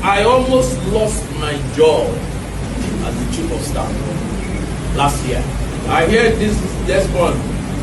I almost lost my job as the chief of staff last year. I hear this Desmond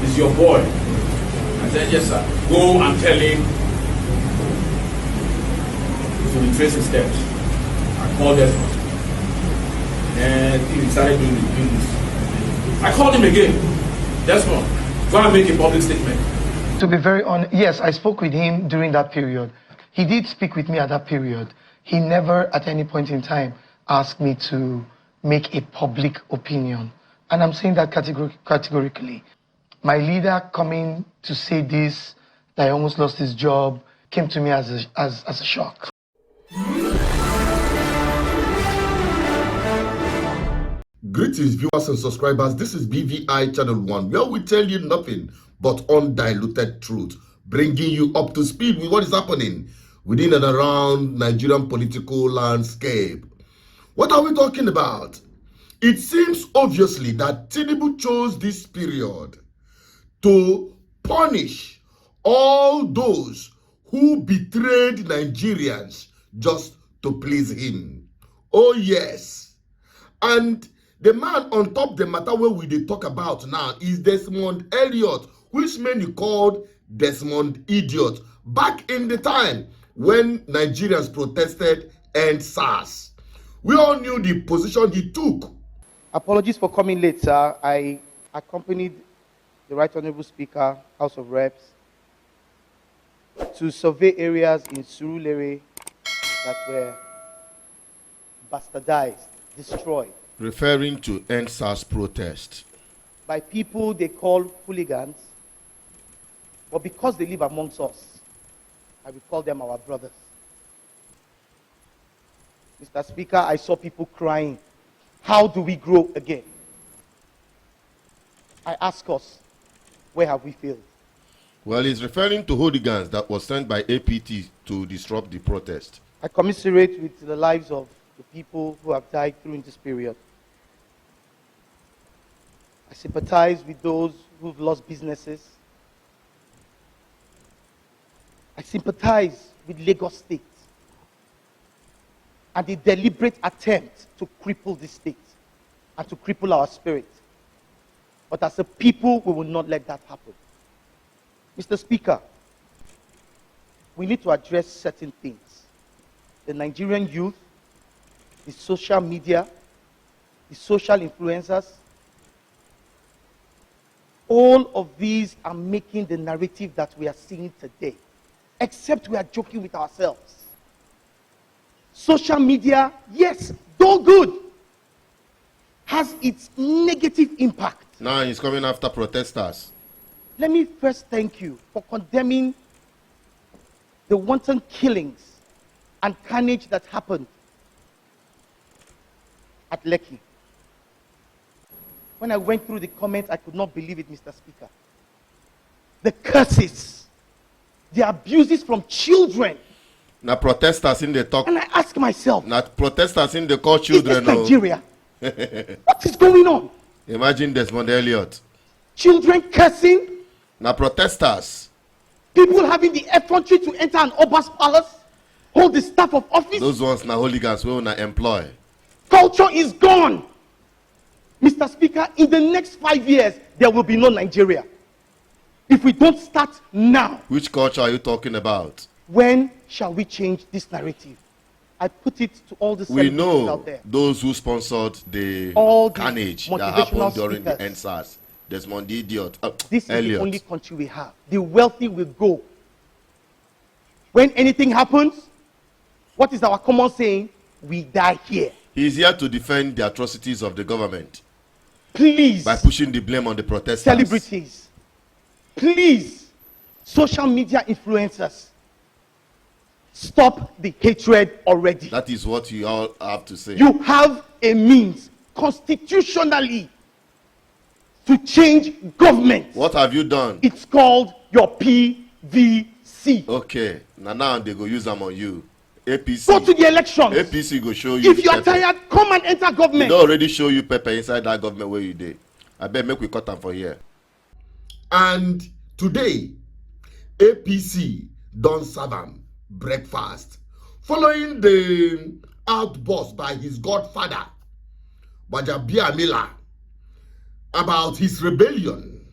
is your boy. I said, yes, sir. Go and tell him to retrace his steps. I called Desmond. And he decided to do this. I called him again. Desmond, go and make a public statement. To be very honest, yes, I spoke with him during that period. He did speak with me at that period. He never at any point in time asked me to make a public opinion. And I'm saying that categorically. My leader coming to say this, that I almost lost his job, came to me as a shock. Greetings, viewers and subscribers. This is BVI Channel 1, where we tell you nothing but undiluted truth, bringing you up to speed with what is happening within and around Nigerian political landscape. What are we talking about? It seems obviously that Tinubu chose this period to punish all those who betrayed Nigerians just to please him. Oh yes. And the man on top the matter where we dey talk about now is Desmond Elliot, which many called Desmond Idiot, back in the time when Nigerians protested End SARS. We all knew the position he took. Apologies for coming late, sir. I accompanied the Right Honorable Speaker, House of Reps, to survey areas in Surulere that were bastardized, destroyed. Referring to End SARS protest. By people they call hooligans, but because they live amongst us, I will call them our brothers. Mr. Speaker, I saw people crying. How do we grow again? I ask us, where have we failed? Well, he's referring to hooligans that was sent by APT to disrupt the protest. I commiserate with the lives of the people who have died during this period. I sympathize with those who've lost businesses. I sympathize with Lagos State and the deliberate attempt to cripple this state and to cripple our spirit. But as a people, we will not let that happen. Mr. Speaker, we need to address certain things. The Nigerian youth, the social media, the social influencers, all of these are making the narrative that we are seeing today, except we are joking with ourselves. Social media, yes, though good, has its negative impact. Now he's coming after protesters. Let me first thank you for condemning the wanton killings and carnage that happened at Lekki. When I went through the comments, I could not believe it, Mr. Speaker. The curses, the abuses from children. Now protesters in the talk. And I ask myself, Now protesters in the call children. is this Nigeria? What is going on? Imagine Desmond Elliot. Children cursing. Now protesters. People having the effrontery to enter an Oba's palace, hold the staff of office. Those ones now hooligans we wanna employ. Culture is gone. Mr. Speaker, in the next 5 years, there will be no Nigeria. If we don't start now. Which culture are you talking about? When shall we change this narrative? I put it to all the We know out there. those who sponsored the carnage that happened during the End SARS. Desmond Idiot. This is Elliot. the only country we have. The wealthy will go. When anything happens, what is our common saying? We die here. He is here to defend the atrocities of the government. Please. By pushing the blame on the protesters. Celebrities. Please. Social media influencers. Stop the hatred already. That is what you all have to say. You have a means constitutionally to change government. What have you done? It's called your PVC. Okay. Now they go use them on you. APC. Go to the elections. APC go show you. If you are tired, come and enter government. They already show you pepper inside that government where you did. I bet make we cut them for here. And today, APC don't serve them breakfast following the outburst by his godfather, Gbajabiamila, about his rebellion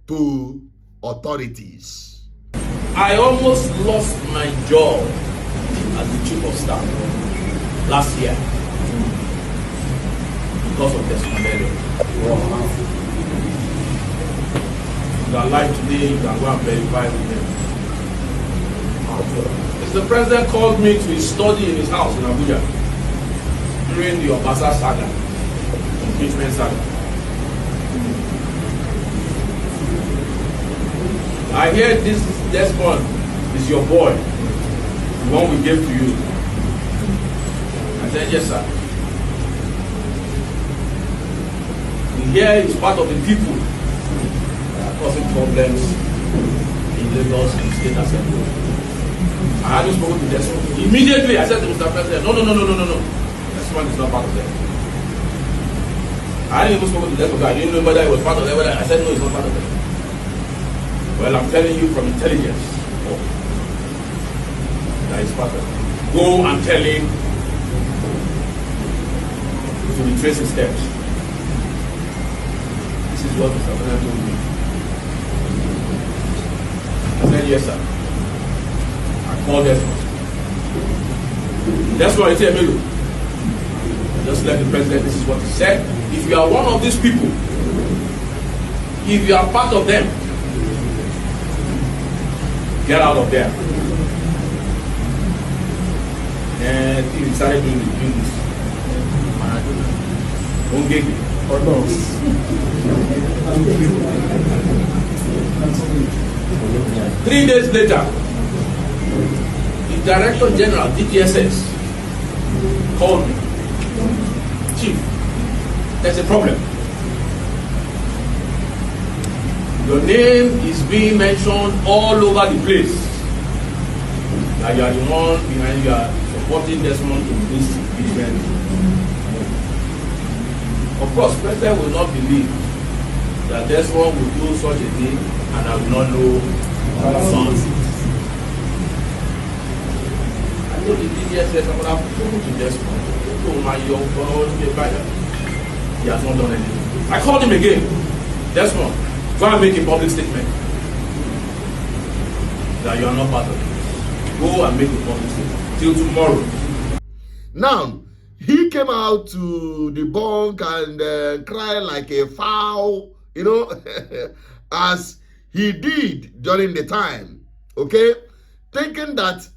to authorities. I almost lost my job as the chief of staff last year because of Desmond Elliot. Wow. You are live today, you can go and verify with them. Mr. President called me to his study in his house in Abuja during the Obasa saga, impeachment saga. I hear this Desmond is your boy, the one we gave to you. I said, yes, sir. Lier is part of the people that are causing problems in Lagos and State Assembly. I hadn't spoken to Desmond. Immediately, I said to Mr. President, no. Desmond is not part of them. I hadn't even spoken to Desmond. I didn't know whether he was part of them. I said, no, he's not part of them. Well, I'm telling you from intelligence that he's part of them. Go and tell him to retrace his steps. This is what Mr. President told me. I said, yes, sir. I called Desmond. That's why I said, Melo. Just like the president, this is what he said. If you are one of these people, if you are part of them, get out of there. And he decided doing this. Don't get it. Or no. 3 days later, the Director General, DGSS, called me. Chief, there's a problem. Your name is being mentioned all over the place. That you are the one behind, you are supporting Desmond in this impeachment. Of course, President will not believe that Desmond will do such a thing and I will not know about it. I know the DGSS, I would have spoken to Desmond. He has not done anything. I called him again. Desmond, go and make a public statement that you are not part of it. Go and make a public statement till tomorrow. Now, he came out to debunk and cry like a fowl, you know, as he did during the time, okay? Thinking that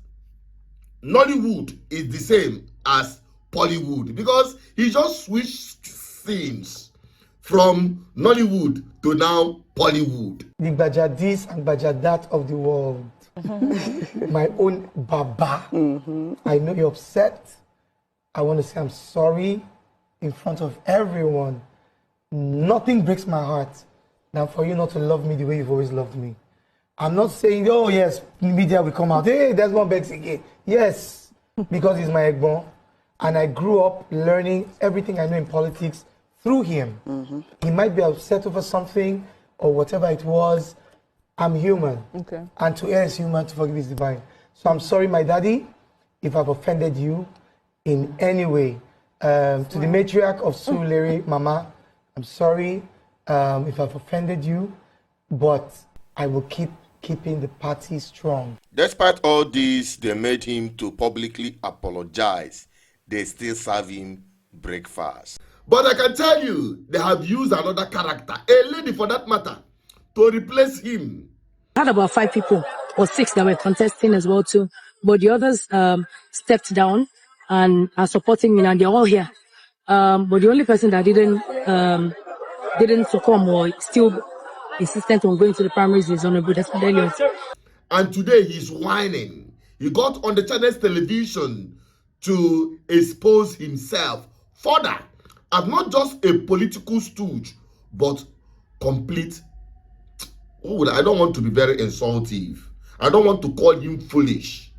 Nollywood is the same as Bollywood, because he just switched scenes from Nollywood to now Bollywood. The Gbaja this and Gbaja that of the world. My own Baba. I know you're upset. I want to say I'm sorry in front of everyone. Nothing breaks my heart than for you not to love me the way you've always loved me. I'm not saying, oh yes, media will come out. Hey, Desmond begs again. Yes, because he's my Egbon. And I grew up learning everything I know in politics through him. He might be upset over something or whatever it was. I'm human. Okay. And to err is human, to forgive is divine. So I'm sorry, my daddy, if I've offended you in any way. To the matriarch of Lier, Mama, I'm sorry if I've offended you, but I will keep keeping the party strong. Despite all this, they made him to publicly apologize. They still serve him breakfast. But I can tell you, they have used another character, a lady for that matter, to replace him. I had about 5 people or 6 that were contesting as well too, but the others stepped down and are supporting me, and they're all here. But the only person that didn't succumb or still insistent on going to the primaries is Honorable Desmond Elliot. And today he's whining. He got on the channel's television to expose himself further as not just a political stooge, but complete. Oh, I don't want to be very insultive. I don't want to call him foolish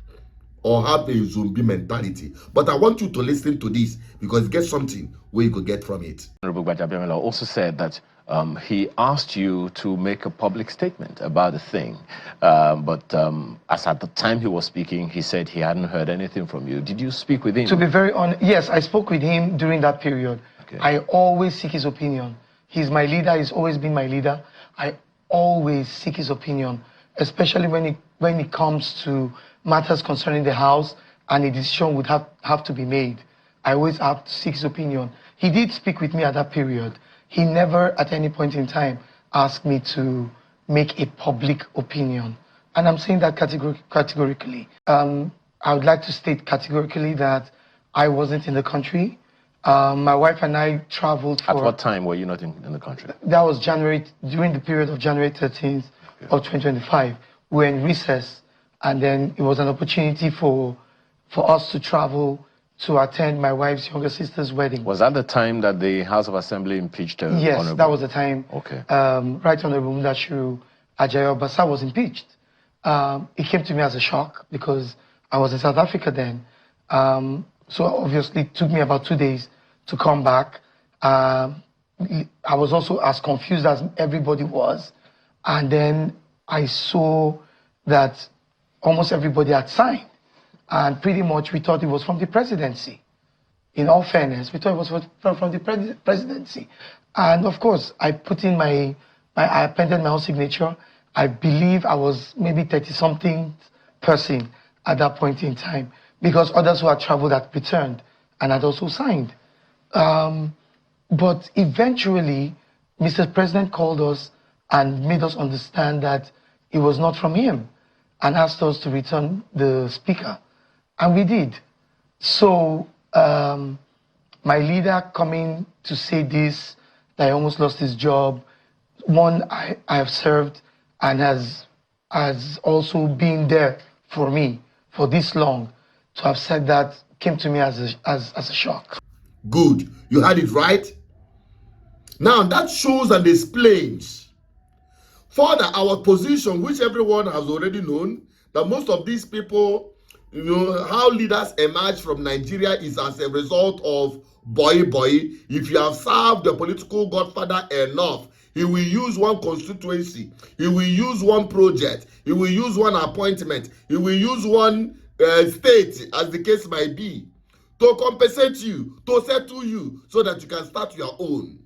or have a zombie mentality. But I want you to listen to this because get something where you could get from it. Honorable Gbajabiamila also said that he asked you to make a public statement about the thing. But as at the time he was speaking, he said he hadn't heard anything from you. Did you speak with him? To be very honest, yes, I spoke with him during that period. Okay. I always seek his opinion. He's my leader. He's always been my leader. I always seek his opinion, especially when it comes to matters concerning the house and a decision would have to be made. I always have to seek his opinion. He did speak with me at that period. He never at any point in time asked me to make a public opinion. And I'm saying that categorically. I would like to state categorically that I wasn't in the country. My wife and I traveled for... At what time were you not in the country? That was during the period of January 13th of 2025. We were in recess, and then it was an opportunity for us to travel to attend my wife's younger sister's wedding. Was that the time that the House of Assembly impeached Yes, Honorable? that was the time. Okay. Right Honorable Mudashiru Ajayo Basa was impeached. It came to me as a shock because I was in South Africa then. So obviously it took me about 2 days to come back. I was also as confused as everybody was. And then I saw that almost everybody had signed. And pretty much we thought it was from the presidency. In all fairness, we thought it was from the presidency. And of course, I put in I appended my own signature. I believe I was maybe 30-something person at that point in time, because others who had traveled had returned and had also signed. But eventually, Mr. President called us and made us understand that it was not from him and asked us to return the speaker. And we did. So my leader coming to say this, that I almost lost his job, one I have served and has also been there for me for this long, to have said that came to me as a shock. Good. You had it right. Now that shows and explains further our position, which everyone has already known, that most of these people, you know, how leaders emerge from Nigeria is as a result of boy. If you have served the political godfather enough, he will use one constituency, he will use one project, he will use one appointment, he will use one state, as the case might be, to compensate you, to settle you, so that you can start your own.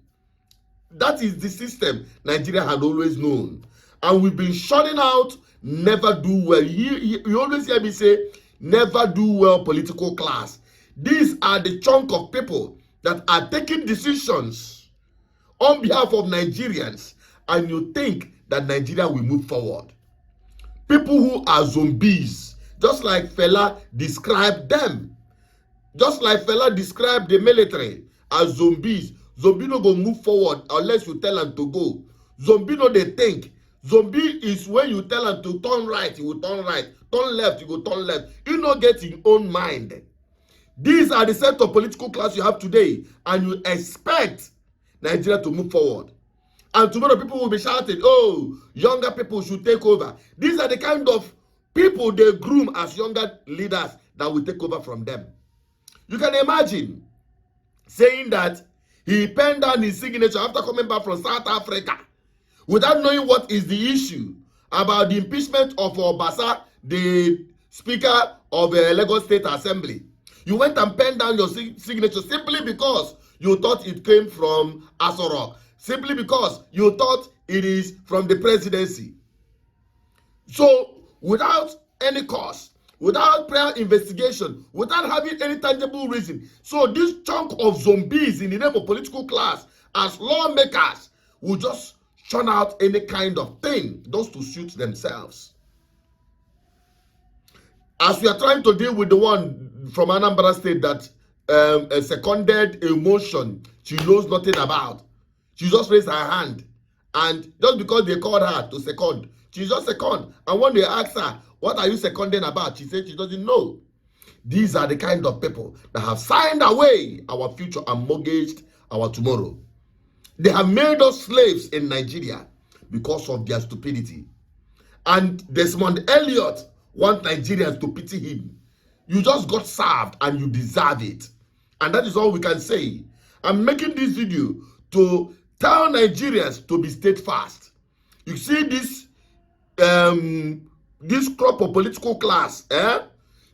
That is the system Nigeria had always known. And we've been shutting out never do well. You always hear me say, never do well political class. These are the chunk of people that are taking decisions on behalf of Nigerians, and you think that Nigeria will move forward. People who are zombies, just like Fela described them. Just like Fela described the military as zombies. Zombie no go move forward unless you tell them to go. Zombie no they think. Zombie is when you tell them to turn right, he will turn right. Turn left, you go turn left. You not get in own mind. These are the set of political class you have today, and you expect Nigeria to move forward. And tomorrow people will be shouting, oh, younger people should take over. These are the kind of people they groom as younger leaders that will take over from them. You can imagine saying that he penned down his signature after coming back from South Africa without knowing what is the issue about the impeachment of Obasa, the Speaker of the Lagos State Assembly. You went and penned down your signature simply because you thought it came from Aso Rock, simply because you thought it is from the presidency. So, without any cause, without prior investigation, without having any tangible reason. So this chunk of zombies in the name of political class, as lawmakers, will just churn out any kind of thing just to suit themselves. As we are trying to deal with the one from Anambra State that seconded a motion she knows nothing about. She just raised her hand. And just because they called her to second, she just second. And when they asked her, what are you seconding about? She said she doesn't know. These are the kind of people that have signed away our future and mortgaged our tomorrow. They have made us slaves in Nigeria because of their stupidity. And Desmond Elliot wants Nigerians to pity him. You just got served and you deserve it. And that is all we can say. I'm making this video to Tell Nigerians to be steadfast. You see this crop of political class,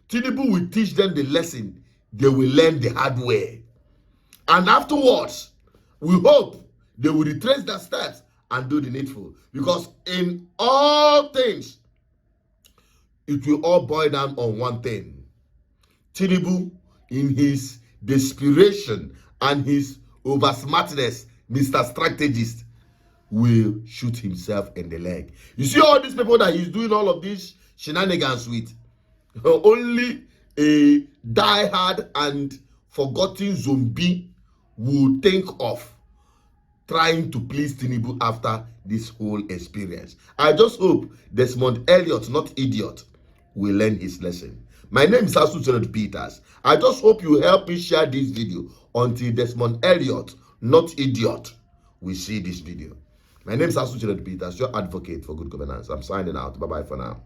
Tinubu will teach them the lesson. They will learn the hard way. And afterwards, we hope they will retrace their steps and do the needful. Because in all things, it will all boil down on one thing. Tinubu, in his desperation and his oversmartness, Mr. Strategist, will shoot himself in the leg. You see all these people that he's doing all of these shenanigans with, only a diehard and forgotten zombie will think of trying to please Tinubu after this whole experience. I just hope Desmond Elliot, not idiot, will learn his lesson. My name is Asuchened Peters. I just hope you help me share this video until Desmond Elliot, not idiot, will see this video. My name is Asuchened Peters, your advocate for good governance. I'm signing out. Bye-bye for now.